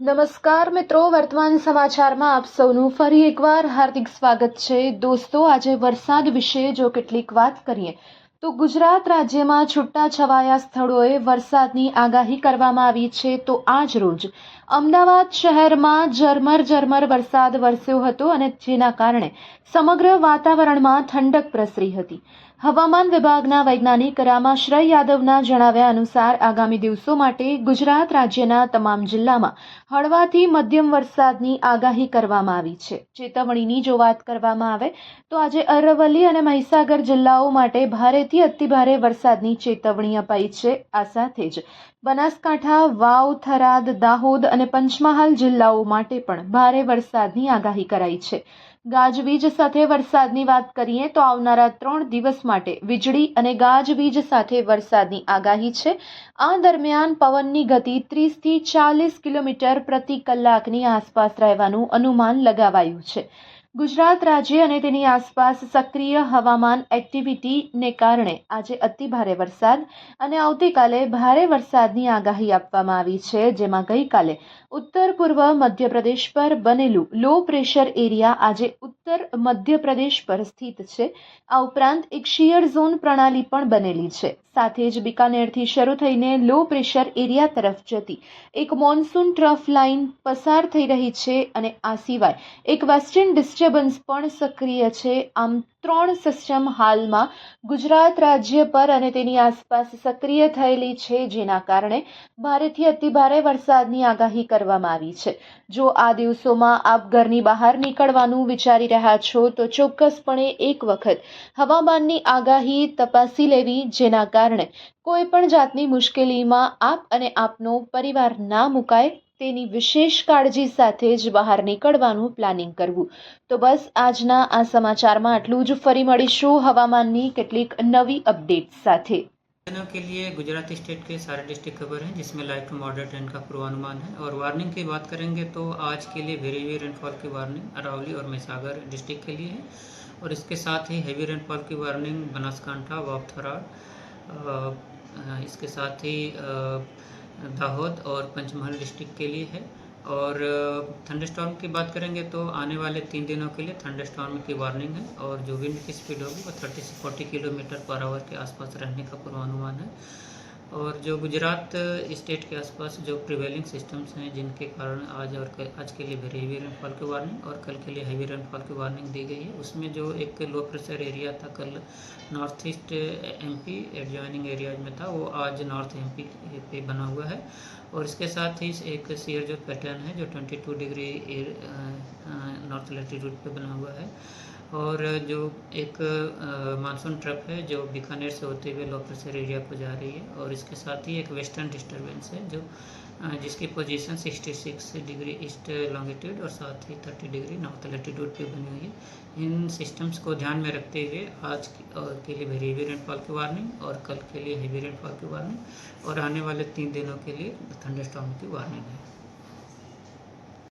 નમસ્કાર મિત્રો, વર્તમાન સમાચારમાં આપ સૌનું ફરી એકવાર હાર્દિક સ્વાગત છે। દોસ્તો, આજે વરસાદ વિશે જો કેટલીક વાત કરીએ તો ગુજરાત રાજ્યમાં છૂટાછવાયા સ્થળોએ વરસાદની આગાહી કરવામાં આવી છે। તો આજ રોજ અમદાવાદ શહેરમાં ઝરમર વરસાદ વરસ્યો હતો અને જેના કારણે સમગ્ર વાતાવરણમાં ઠંડક પ્રસરી હતી। હવામાન વિભાગના વૈજ્ઞાનિક રામાશ્રય યાદવના જણાવ્યા અનુસાર આગામી દિવસો માટે ગુજરાત રાજ્યના તમામ જિલ્લામાં હળવાથી મધ્યમ વરસાદની આગાહી કરવામાં આવી છે। ચેતવણીની જો વાત કરવામાં આવે તો આજે અરવલ્લી અને મહીસાગર જિલ્લાઓ માટે ભારેથી અતિભારે વરસાદની ચેતવણી અપાઈ છે। આ સાથે જ બનાસકાંઠા, વાવ, થરાદ, દાહોદ અને પંચમહાલ જિલ્લાઓ માટે પણ ભારે વરસાદની આગાહી કરાઈ છે। ગાજવીજ સાથે વરસાદની વાત કરીએ તો આવનારા 3 દિવસ માટે વીજળી અને ગાજવીજ સાથે વરસાદની આગાહી છે। આ દરમિયાન પવનની ગતિ 30 થી 40 કિલોમીટર પ્રતિ કલાકની આસપાસ રહેવાનું અનુમાન લગાવાયું છે। ગુજરાત રાજ્ય અને તેની આસપાસ સક્રિય હવામાન એક્ટિવિટીને કારણે આજે અતિભારે વરસાદ અને આવતીકાલે ભારે વરસાદની આગાહી આપવામાં આવી છે, જેમાં ગઈકાલે ઉત્તર પૂર્વ મધ્યપ્રદેશ પર બનેલું લો પ્રેશર એરિયા આજે ઉત્તર મધ્યપ્રદેશ પર સ્થિત છે। આ ઉપરાંત એક શિયર ઝોન પ્રણાલી પણ બનેલી છે। સાથે જ બિકાનેરથી શરૂ થઈને લો પ્રેશર એરિયા તરફ જતી એક મોન્સૂન ટ્રફ લાઇન પસાર થઈ રહી છે અને આ સિવાય એક વેસ્ટર્ન ડિસ્ટર્બન્સ પણ સક્રિય છે। આમ 3 સિસ્ટમ હાલમાં ગુજરાત રાજ્ય પર અને તેની આસપાસ સક્રિય થયેલી છે, જેના કારણે ભારેથી અતિભારે વરસાદની આગાહી કરવામાં આવી છે। જો આ દિવસોમાં આપ ઘરની બહાર નીકળવાનું વિચારી રહ્યા છો તો ચોક્કસપણે એક વખત હવામાનની આગાહી તપાસી લેવી, જેના કારણે કોઈ પણ જાતની મુશ્કેલીમાં આપ અને આપનો પરિવાર ના મુકાય તેની વિશેષ કાળજી સાથે જ બહાર નીકળવાનું પ્લાનિંગ કરવું। તો બસ આજના આ સમાચારમાં આટલું જ। ફરી મળીશું હવામાનની કેટલીક નવી અપડેટ્સ સાથે। दिनों के लिए गुजरात स्टेट के सारे डिस्ट्रिक्ट खबर हैं, जिसमें लाइट टू मॉडरेट रेन का पूर्वानुमान है। और वार्निंग की बात करेंगे तो आज के लिए वेरी हेवी रेनफॉल की वार्निंग अरावली और महीसागर डिस्ट्रिक्ट के लिए है, और इसके साथ ही हेवी रेनफॉल की वार्निंग बनासकांठा, वाव, थराद, इसके साथ ही दाहोद और पंचमहल डिस्ट्रिक्ट के लिए है। और थंडरस्टॉर्म की बात करेंगे तो आने वाले 3 दिनों के लिए थंडरस्टॉर्म की वार्निंग है, और जो विंड की स्पीड होगी वो 30 से 40 किलोमीटर पर आवर के आसपास रहने का पूर्वानुमान है। और जो गुजरात स्टेट के आसपास जो प्रिवेलिंग सिस्टम्स हैं, जिनके कारण आज के लिए वेरी हेवी रेनफॉल की वार्निंग और कल के लिए हेवी रेनफॉल की वार्निंग दी गई है। उसमें जो एक लो प्रेशर एरिया था कल north east MP adjoining areas में था, वो आज नॉर्थ एमपी पे बना हुआ है। और इसके साथ ही एक सीयर जो पैटर्न है जो 22 डिग्री नॉर्थ लैटिट्यूड पे बना हुआ है, और जो एक मानसून ट्रफ है जो बीकानेर से होते हुए लो प्रेशर एरिया को जा रही है। और इसके साथ ही एक वेस्टर्न डिस्टर्बेंस है जो जिसकी पोजीशन 66 डिग्री ईस्ट लॉन्गिट्यूड और साथ ही 30 डिग्री नॉर्थ लैटिट्यूड पे बनी हुई है। इन सिस्टम्स को ध्यान में रखते हुए आज के लिए वेरी हेवी रेनफॉल की वार्निंग और कल के लिए हेवी रेनफॉल की वार्निंग और आने वाले 3 दिनों के लिए थंडरस्टॉर्म की वार्निंग है।